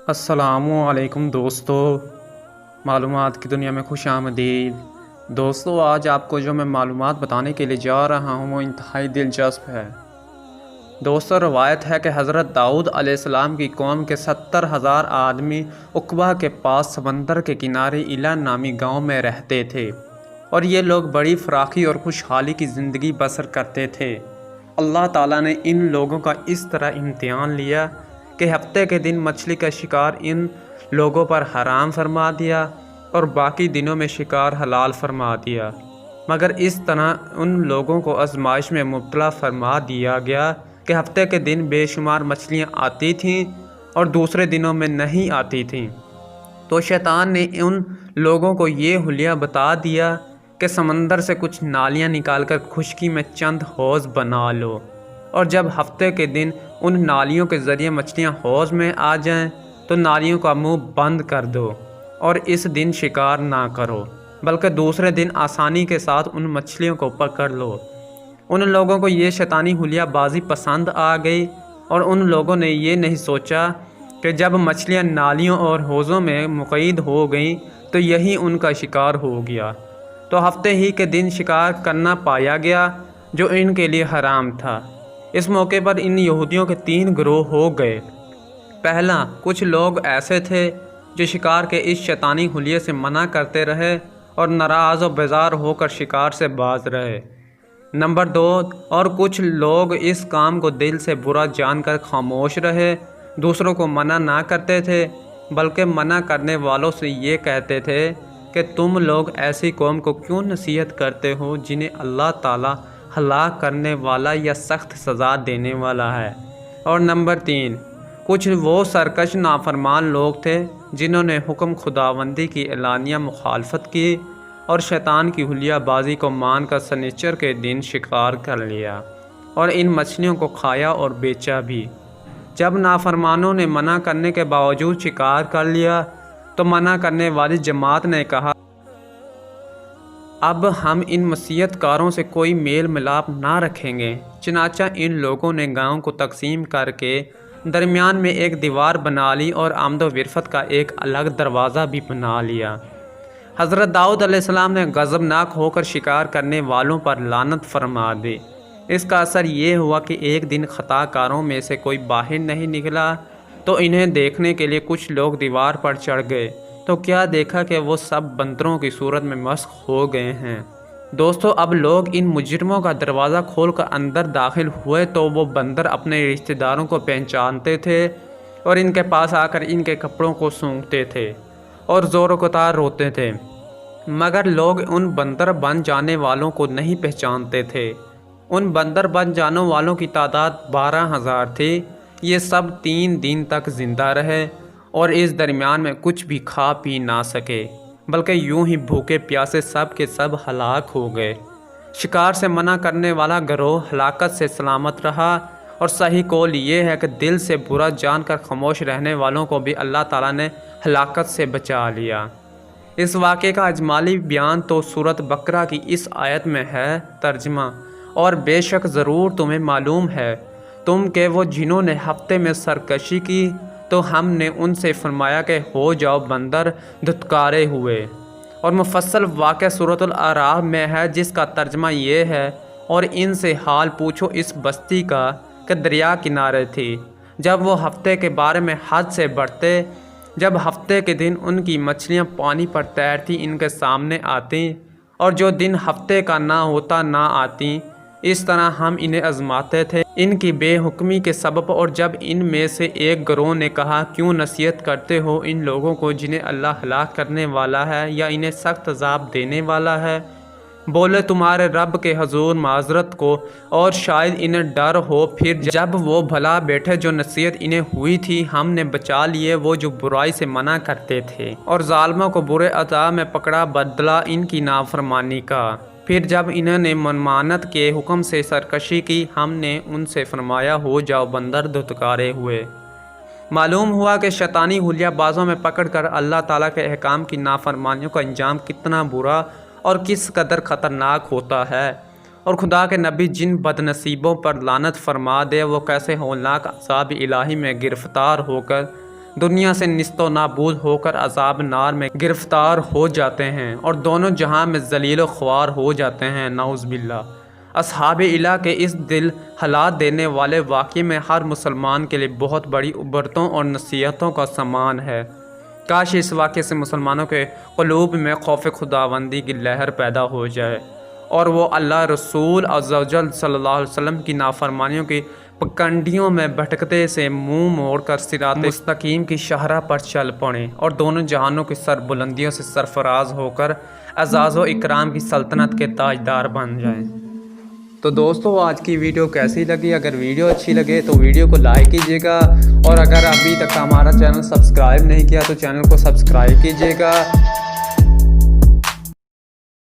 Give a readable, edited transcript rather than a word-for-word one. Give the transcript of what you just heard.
السلام علیکم دوستو، معلومات کی دنیا میں خوش آمدید۔ دوستو، آج آپ کو جو میں معلومات بتانے کے لیے جا رہا ہوں وہ انتہائی دلچسپ ہے۔ دوستو، روایت ہے کہ حضرت داؤد علیہ السلام کی قوم کے 70,000 آدمی عقبہ کے پاس سمندر کے کنارے ایلا نامی گاؤں میں رہتے تھے، اور یہ لوگ بڑی فراخی اور خوشحالی کی زندگی بسر کرتے تھے۔ اللہ تعالیٰ نے ان لوگوں کا اس طرح امتحان لیا کہ ہفتے کے دن مچھلی کا شکار ان لوگوں پر حرام فرما دیا اور باقی دنوں میں شکار حلال فرما دیا، مگر اس طرح ان لوگوں کو آزمائش میں مبتلا فرما دیا گیا کہ ہفتے کے دن بے شمار مچھلیاں آتی تھیں اور دوسرے دنوں میں نہیں آتی تھیں۔ تو شیطان نے ان لوگوں کو یہ حلیہ بتا دیا کہ سمندر سے کچھ نالیاں نکال کر خشکی میں چند حوض بنا لو، اور جب ہفتے کے دن ان نالیوں کے ذریعے مچھلیاں حوض میں آ جائیں تو نالیوں کا منہ بند کر دو اور اس دن شکار نہ کرو، بلکہ دوسرے دن آسانی کے ساتھ ان مچھلیوں کو پکڑ لو۔ ان لوگوں کو یہ شیطانی حلیہ بازی پسند آ گئی، اور ان لوگوں نے یہ نہیں سوچا کہ جب مچھلیاں نالیوں اور حوضوں میں مقید ہو گئیں تو یہی ان کا شکار ہو گیا۔ تو ہفتے ہی کے دن شکار کرنا پایا گیا جو ان کے لیے حرام تھا۔ اس موقع پر ان یہودیوں کے 3 گروہ ہو گئے۔ پہلا، کچھ لوگ ایسے تھے جو شکار کے اس شیطانی حلیے سے منع کرتے رہے اور ناراض و بیزار ہو کر شکار سے باز رہے۔ نمبر 2، اور کچھ لوگ اس کام کو دل سے برا جان کر خاموش رہے، دوسروں کو منع نہ کرتے تھے، بلکہ منع کرنے والوں سے یہ کہتے تھے کہ تم لوگ ایسی قوم کو کیوں نصیحت کرتے ہو جنہیں اللہ تعالیٰ ہلاک کرنے والا یا سخت سزا دینے والا ہے۔ اور نمبر 3، کچھ وہ سرکش نافرمان لوگ تھے جنہوں نے حکم خداوندی کی اعلانیہ مخالفت کی اور شیطان کی حلیہ بازی کو مان کر سنیچر کے دن شکار کر لیا اور ان مچھلیوں کو کھایا اور بیچا بھی۔ جب نافرمانوں نے منع کرنے کے باوجود شکار کر لیا تو منع کرنے والی جماعت نے کہا، اب ہم ان مسیحت کاروں سے کوئی میل ملاپ نہ رکھیں گے۔ چنانچہ ان لوگوں نے گاؤں کو تقسیم کر کے درمیان میں ایک دیوار بنا لی اور آمد و رفت کا ایک الگ دروازہ بھی بنا لیا۔ حضرت داؤد علیہ السلام نے غضبناک ہو کر شکار کرنے والوں پر لعنت فرما دی۔ اس کا اثر یہ ہوا کہ ایک دن خطا کاروں میں سے کوئی باہر نہیں نکلا تو انہیں دیکھنے کے لیے کچھ لوگ دیوار پر چڑھ گئے، تو کیا دیکھا کہ وہ سب بندروں کی صورت میں مسخ ہو گئے ہیں۔ دوستو، اب لوگ ان مجرموں کا دروازہ کھول کر اندر داخل ہوئے تو وہ بندر اپنے رشتہ داروں کو پہچانتے تھے اور ان کے پاس آ کر ان کے کپڑوں کو سونگھتے تھے اور زور و قطار روتے تھے، مگر لوگ ان بندر بن جانے والوں کو نہیں پہچانتے تھے۔ ان بندر بن جانے والوں کی تعداد 12,000 تھی۔ یہ سب 3 دن تک زندہ رہے اور اس درمیان میں کچھ بھی کھا پی نہ سکے، بلکہ یوں ہی بھوکے پیاسے سب کے سب ہلاک ہو گئے۔ شکار سے منع کرنے والا گروہ ہلاکت سے سلامت رہا، اور صحیح قول یہ ہے کہ دل سے برا جان کر خاموش رہنے والوں کو بھی اللہ تعالیٰ نے ہلاکت سے بچا لیا۔ اس واقعے کا اجمالی بیان تو سورۃ بقرہ کی اس آیت میں ہے۔ ترجمہ: اور بے شک ضرور تمہیں معلوم ہے تم کہ وہ جنہوں نے ہفتے میں سرکشی کی تو ہم نے ان سے فرمایا کہ ہو جاؤ بندر دھتکارے ہوئے۔ اور مفصل واقعہ سورۃ الاعراف میں ہے، جس کا ترجمہ یہ ہے، اور ان سے حال پوچھو اس بستی کا کہ دریا کنارے تھی، جب وہ ہفتے کے بارے میں حد سے بڑھتے، جب ہفتے کے دن ان کی مچھلیاں پانی پر تیرتی ان کے سامنے آتیں، اور جو دن ہفتے کا نہ ہوتا نہ آتیں۔ اس طرح ہم انہیں آزماتے تھے ان کی بے حکمی کے سبب۔ اور جب ان میں سے ایک گروہ نے کہا، کیوں نصیحت کرتے ہو ان لوگوں کو جنہیں اللہ ہلاک کرنے والا ہے یا انہیں سخت عذاب دینے والا ہے؟ بولے، تمہارے رب کے حضور معذرت کو، اور شاید انہیں ڈر ہو۔ پھر جب وہ بھلا بیٹھے جو نصیحت انہیں ہوئی تھی ہم نے بچا لیے وہ جو برائی سے منع کرتے تھے، اور ظالموں کو برے عذاب میں پکڑا بدلہ ان کی نافرمانی کا۔ پھر جب انہوں نے منمانت کے حکم سے سرکشی کی ہم نے ان سے فرمایا، ہو جاؤ بندر دھتکارے ہوئے۔ معلوم ہوا کہ شیطانی حلیہ بازوں میں پکڑ کر اللہ تعالیٰ کے احکام کی نافرمانیوں کا انجام کتنا برا اور کس قدر خطرناک ہوتا ہے، اور خدا کے نبی جن بد نصیبوں پر لعنت فرما دے وہ کیسے ہولناک عذاب الہی میں گرفتار ہو کر دنیا سے نیست و نابود ہو کر عذاب نار میں گرفتار ہو جاتے ہیں اور دونوں جہاں میں ذلیل و خوار ہو جاتے ہیں، نعوذ باللہ۔ اصحاب الہ کے اس دل ہلا دینے والے واقعے میں ہر مسلمان کے لیے بہت بڑی عبرتوں اور نصیحتوں کا سامان ہے۔ کاش اس واقعے سے مسلمانوں کے قلوب میں خوف خداوندی کی لہر پیدا ہو جائے اور وہ اللہ رسول عز و جل صلی اللہ علیہ وسلم کی نافرمانیوں کی پکنڈیوں میں بھٹکتے سے منہ موڑ کر صراط مستقیم کی شاہراہ پر چل پڑیں اور دونوں جہانوں کی سر بلندیوں سے سرفراز ہو کر اعزاز و اکرام کی سلطنت کے تاجدار بن جائیں۔ تو دوستو آج کی ویڈیو کیسی لگی؟ اگر ویڈیو اچھی لگے تو ویڈیو کو لائک کیجیے گا، اور اگر ابھی تک ہمارا چینل سبسکرائب نہیں کیا تو چینل کو سبسکرائب کیجیے گا